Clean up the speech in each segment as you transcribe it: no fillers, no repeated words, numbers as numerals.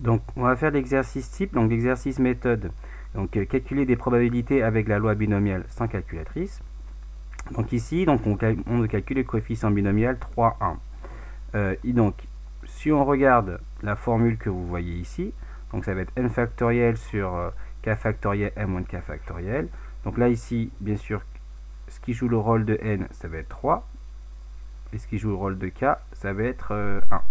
Donc on va faire l'exercice type, donc l'exercice méthode. Donc calculer des probabilités avec la loi binomiale sans calculatrice. Donc ici, donc on calcule le coefficient binomial 3, 1. Et donc, si on regarde la formule que vous voyez ici, donc ça va être n factoriel sur k factoriel m moins k factoriel. Donc là ici, bien sûr, ce qui joue le rôle de n, ça va être 3. Et ce qui joue le rôle de k, ça va être 1.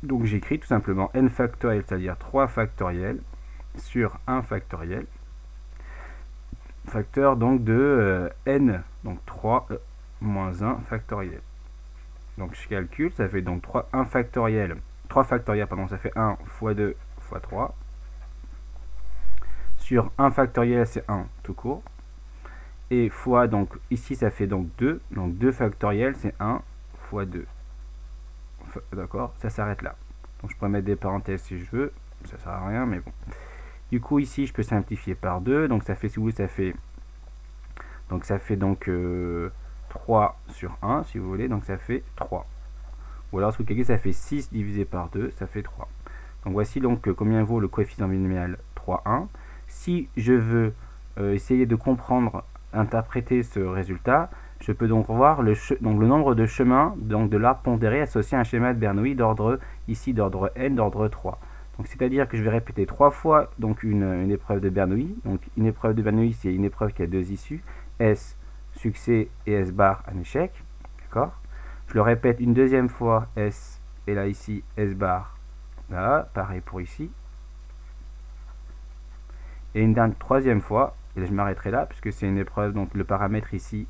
Donc j'écris tout simplement n factoriel, c'est-à-dire 3 factoriel sur 1 factoriel. Facteur donc de n, donc 3 moins 1 factoriel. Donc je calcule, ça fait donc 3 factoriel, ça fait 1 fois 2 fois 3. Sur 1 factoriel, c'est 1 tout court. Et fois, donc ici, ça fait donc 2. Donc 2 factoriel, c'est 1 fois 2. D'accord, ça s'arrête là. Donc je pourrais mettre des parenthèses si je veux. Ça sert à rien, mais bon. Du coup, ici, je peux simplifier par 2. Donc ça fait, si vous voulez, ça fait donc 3 sur 1, si vous voulez. Donc ça fait 3. Ou alors, si vous calculez, ça fait 6 divisé par 2, ça fait 3. Donc voici donc combien vaut le coefficient binomial 3, 1. Si je veux essayer de comprendre, interpréter ce résultat, je peux donc voir le nombre de chemins donc de l'arbre pondéré associé à un schéma de Bernoulli d'ordre ici d'ordre n, d'ordre 3. Donc c'est-à-dire que je vais répéter 3 fois donc une épreuve de Bernoulli. Donc une épreuve de Bernoulli, c'est une épreuve qui a 2 issues, S succès et S bar un échec. D'accord. Je le répète une deuxième fois, S, et là ici S bar. Là, pareil pour ici. Et une troisième fois, et là je m'arrêterai là, puisque c'est une épreuve, donc le paramètre ici,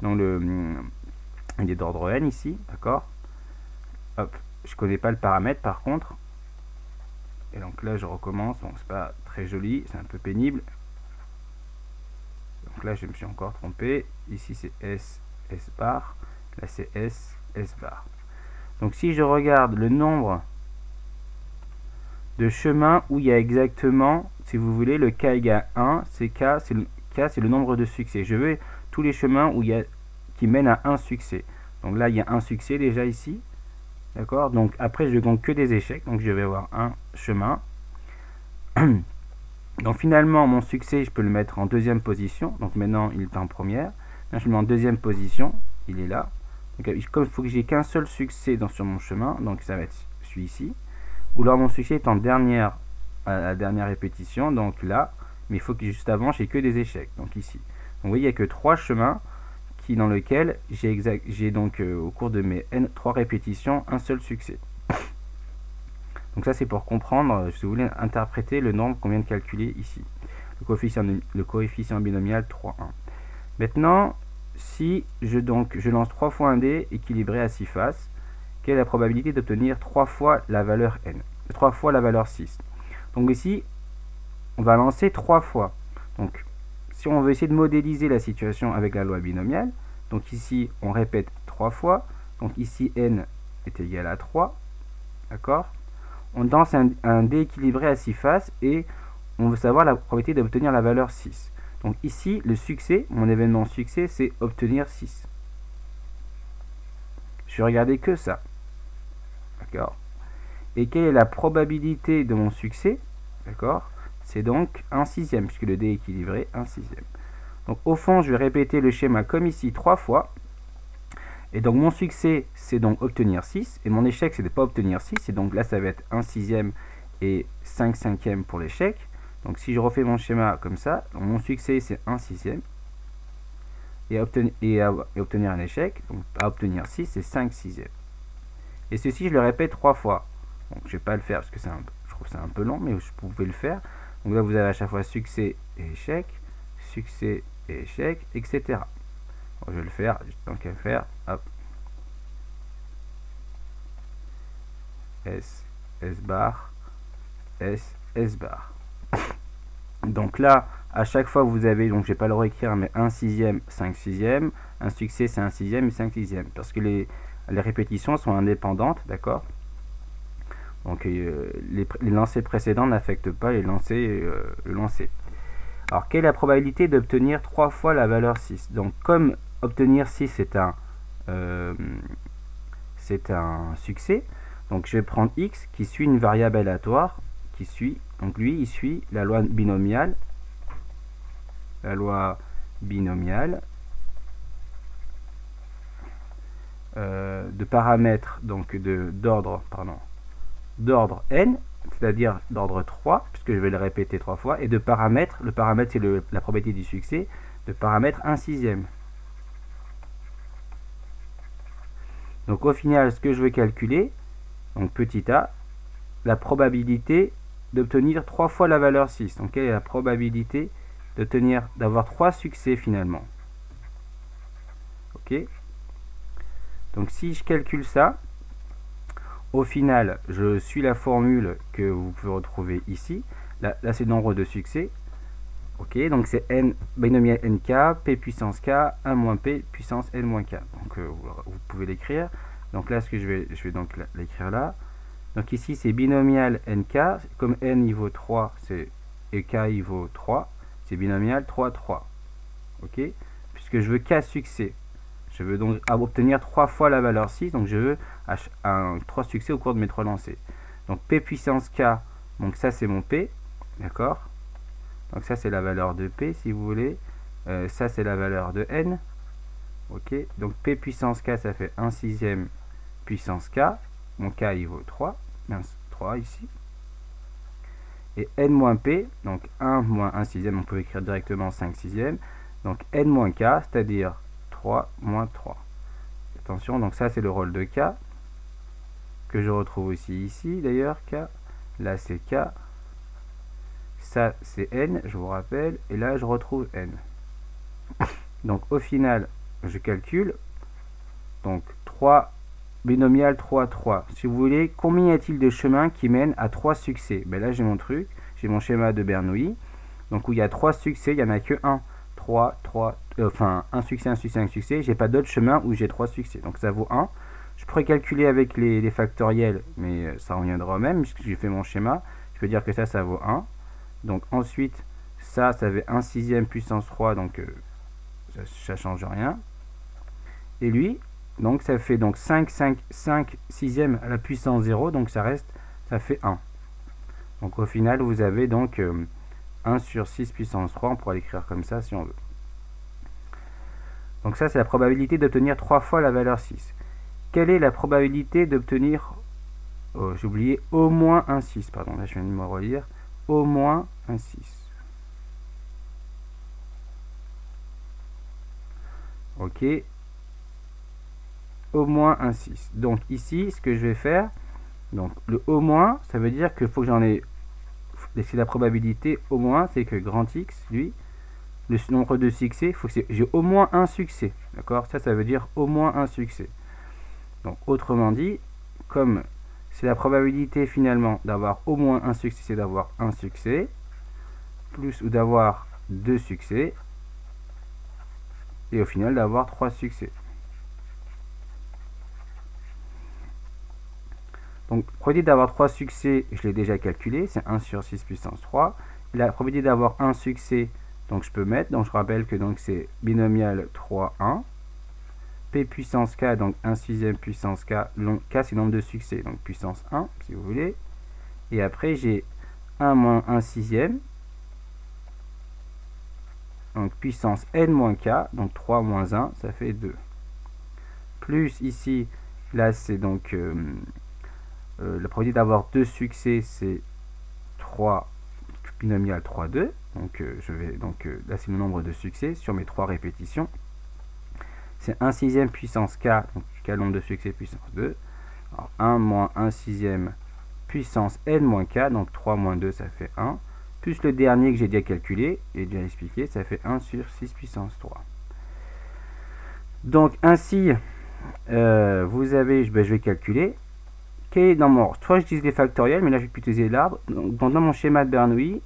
donc il est d'ordre n ici, d'accord. Hop, je connais pas le paramètre par contre. Et donc là je recommence, bon c'est pas très joli, c'est un peu pénible. Donc là je me suis encore trompé, ici c'est S, S bar, là c'est S, S bar. Donc si je regarde le nombre de chemins où il y a exactement, si vous voulez, le k égale 1, c'est k, c'est le nombre de succès. Je veux tous les chemins où il y a, qui mènent à un succès. Donc là, il y a un succès déjà ici. D'accord. Donc après, je compte que des échecs. Donc je vais avoir un chemin. Donc finalement, mon succès, je peux le mettre en deuxième position. Donc maintenant, il est en première. Là, je le mets en deuxième position. Il est là. Donc, comme il faut que j'ai qu'un seul succès sur mon chemin, donc ça va être celui-ci. Ou alors mon succès est en dernière, à la dernière répétition, donc là, mais il faut que juste avant, j'ai que des échecs, donc ici. Donc vous voyez, il n'y a que 3 chemins dans lesquels j'ai donc au cours de mes n 3 répétitions, un seul succès. Donc ça, c'est pour comprendre, si vous voulez interpréter le nombre qu'on vient de calculer ici. Le coefficient binomial 3, 1. Maintenant, si je lance 3 fois un dé équilibré à 6 faces, quelle est la probabilité d'obtenir 3 fois la valeur n, 3 fois la valeur 6. Donc ici, on va lancer 3 fois. Donc, si on veut essayer de modéliser la situation avec la loi binomiale, donc ici, on répète 3 fois. Donc ici, n est égal à 3. D'accord. On lance un dé équilibré à 6 faces et on veut savoir la probabilité d'obtenir la valeur 6. Donc ici, le succès, mon événement succès, c'est obtenir 6. Je vais regarder que ça. D'accord. Et quelle est la probabilité de mon succès? D'accord. C'est donc 1/6, puisque le dé est équilibré, 1/6. Donc au fond, je vais répéter le schéma comme ici 3 fois. Et donc mon succès, c'est donc obtenir 6. Et mon échec, c'est de ne pas obtenir 6. Et donc là, ça va être 1/6 et 5/5 pour l'échec. Donc si je refais mon schéma comme ça, donc mon succès, c'est 1/6. Et obtenir un échec, donc à obtenir 6, c'est 5/6. Et ceci, je le répète 3 fois. Donc je ne vais pas le faire parce que je trouve ça un peu long, mais je pouvais le faire. Donc là, vous avez à chaque fois succès et échec, etc. Bon, je vais le faire, tant qu'à faire. Hop. S, S bar, S, S bar. Donc là, à chaque fois, vous avez, donc je ne vais pas le réécrire, mais 1/6, 5/6. Un succès, c'est 1/6 et 5/6. Parce que les répétitions sont indépendantes, d'accord. Donc les lancers précédents n'affectent pas le lancer. Alors quelle est la probabilité d'obtenir 3 fois la valeur 6? Donc comme obtenir 6 c'est un succès, Donc je vais prendre x qui suit une variable aléatoire, donc lui il suit la loi binomiale, de paramètres donc d'ordre n, c'est-à-dire d'ordre 3, puisque je vais le répéter 3 fois, et de paramètres, le paramètre c'est la probabilité du succès, de paramètre 1/6. Donc au final, ce que je veux calculer, donc petit a, la probabilité d'obtenir 3 fois la valeur 6. Donc quelle est la probabilité d'avoir 3 succès finalement? Ok. Donc si je calcule ça, au final, je suis la formule que vous pouvez retrouver ici. Là c'est le nombre de succès. Ok, donc c'est n binomial nk, p puissance k, 1 moins p puissance n moins k. Donc vous pouvez l'écrire. Donc là, je vais donc l'écrire là. Donc ici, c'est binomial nk. Comme n il vaut 3, et k il vaut 3, c'est binomial 3, 3. Ok, puisque je veux k succès. Je veux donc obtenir 3 fois la valeur 6. Donc je veux 3 succès au cours de mes 3 lancers. Donc p puissance k, donc ça c'est mon p. D'accord? Donc ça c'est la valeur de p si vous voulez. Ça c'est la valeur de n. Ok, donc p puissance k ça fait 1/6 puissance k. Mon k il vaut 3. 3 ici. Et n moins p, donc 1 moins 1/6, on peut écrire directement 5/6. Donc n moins k, c'est-à-dire 3 moins 3. Attention, donc ça c'est le rôle de k, que je retrouve aussi ici d'ailleurs, k. Là c'est k. Ça c'est n, je vous rappelle, et là je retrouve n. Donc au final, je calcule, donc 3 binomial 3, 3. Si vous voulez, combien y a-t-il de chemins qui mènent à 3 succès? Ben là j'ai mon truc, j'ai mon schéma de Bernoulli, donc où il y a 3 succès, il n'y en a que 1. 3, 3, enfin un succès, un succès, un succès, j'ai pas d'autres chemins où j'ai 3 succès, donc ça vaut 1. Je pourrais calculer avec les factoriels, mais ça reviendra au même, puisque j'ai fait mon schéma, je peux dire que ça vaut 1. Donc ensuite, ça fait 1/6 puissance 3, donc ça change rien. Et lui, donc ça fait donc 5/6 à la puissance 0, donc ça fait 1. Donc au final, vous avez donc 1 sur 6 puissance 3, on pourra l'écrire comme ça si on veut. Donc ça c'est la probabilité d'obtenir 3 fois la valeur 6. Quelle est la probabilité d'obtenir, j'ai oublié, au moins un 6, pardon, là je viens de me relire, au moins un 6. Ok, au moins un 6. Donc ici, ce que je vais faire, donc le au moins, ça veut dire qu'il faut que j'en ai, c'est la probabilité au moins, c'est que grand X, lui, le nombre de succès, faut que j'ai au moins un succès. D'accord? Ça veut dire au moins un succès. Donc autrement dit, comme c'est la probabilité finalement d'avoir au moins un succès, c'est d'avoir un succès, plus ou d'avoir 2 succès, et au final d'avoir 3 succès. Donc, la probabilité d'avoir 3 succès, je l'ai déjà calculé, c'est 1 sur 6 puissance 3. La probabilité d'avoir un succès, donc je peux mettre, donc je rappelle que c'est binomial 3, 1. P puissance k, donc 1/6 puissance k, k c'est le nombre de succès, donc puissance 1, si vous voulez. Et après, j'ai 1 moins 1/6, donc puissance n moins k, donc 3 moins 1, ça fait 2. Plus ici, là c'est donc... la probabilité d'avoir 2 succès, c'est 3 binomial 3, 2. Donc, là, c'est le nombre de succès sur mes 3 répétitions. C'est 1/6 puissance k, donc k nombre de succès puissance 2. Alors, 1 moins 1/6 puissance n moins k, donc 3 moins 2, ça fait 1. Plus le dernier que j'ai déjà calculé et déjà expliqué, ça fait 1 sur 6 puissance 3. Donc, ainsi, vous avez, je vais calculer. Dans mon, soit j'utilise les factoriels, mais là je vais utiliser l'arbre. Dans mon schéma de Bernoulli,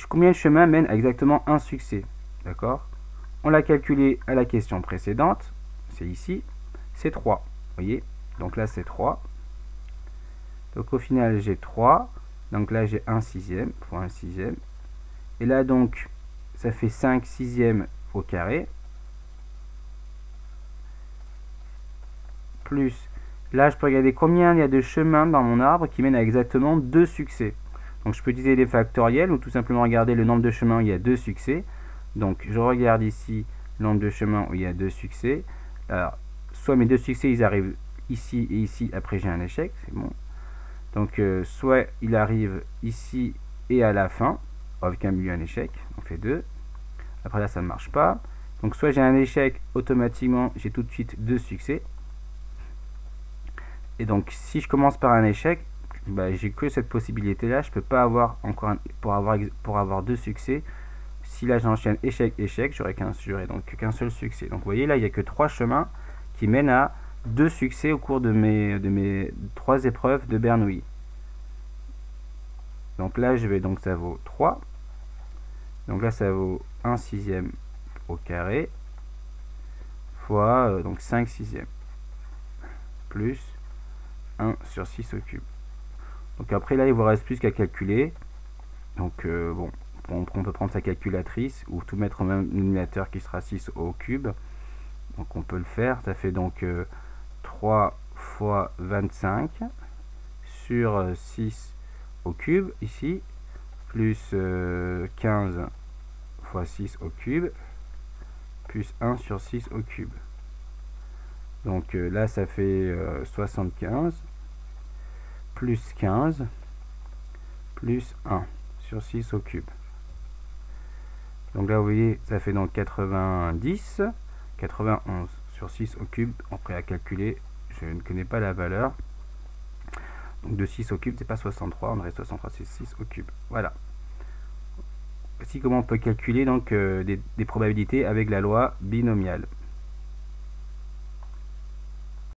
combien de chemins mènent à exactement un succès? D'accord? On l'a calculé à la question précédente, c'est ici, c'est 3. Vous voyez? Donc là c'est 3. Donc au final j'ai 3. Donc là j'ai 1/6 fois 1/6. Et là donc ça fait 5/6 au carré. Plus Là, je peux regarder combien il y a de chemins dans mon arbre qui mènent à exactement 2 succès. Donc je peux utiliser les factoriels ou tout simplement regarder le nombre de chemins où il y a 2 succès. Donc je regarde ici le nombre de chemins où il y a 2 succès. Alors, soit mes 2 succès, ils arrivent ici et ici, après j'ai un échec, c'est bon. Donc soit il arrive ici et à la fin, avec un milieu un échec, on fait 2. Après là, ça ne marche pas. Donc soit j'ai un échec, automatiquement, j'ai tout de suite 2 succès. Et donc si je commence par un échec, bah, j'ai que cette possibilité là, je peux pas avoir encore pour avoir 2 succès. Si là j'enchaîne échec échec, j'aurai donc qu'un seul succès. Donc vous voyez là, il n'y a que 3 chemins qui mènent à 2 succès au cours de mes 3 épreuves de Bernoulli. Donc là donc ça vaut 3. Donc là ça vaut 1 sixième au carré fois donc 5 sixièmes plus 1 sur 6 au cube. Donc après là il vous reste plus qu'à calculer. Donc bon, on peut prendre sa calculatrice ou tout mettre au même dénominateur qui sera 6 au cube. Donc on peut le faire. Ça fait donc 3 fois 25 sur 6 au cube ici, plus 15 fois 6 au cube, plus 1 sur 6 au cube. Donc là ça fait 75 plus 15 plus 1 sur 6 au cube. Donc là vous voyez ça fait donc 90, 91 sur 6 au cube. Après à calculer, je ne connais pas la valeur. Donc de 6 au cube c'est pas 63, on aurait 63 c'est 6 au cube. Voilà. Voici comment on peut calculer donc des probabilités avec la loi binomiale.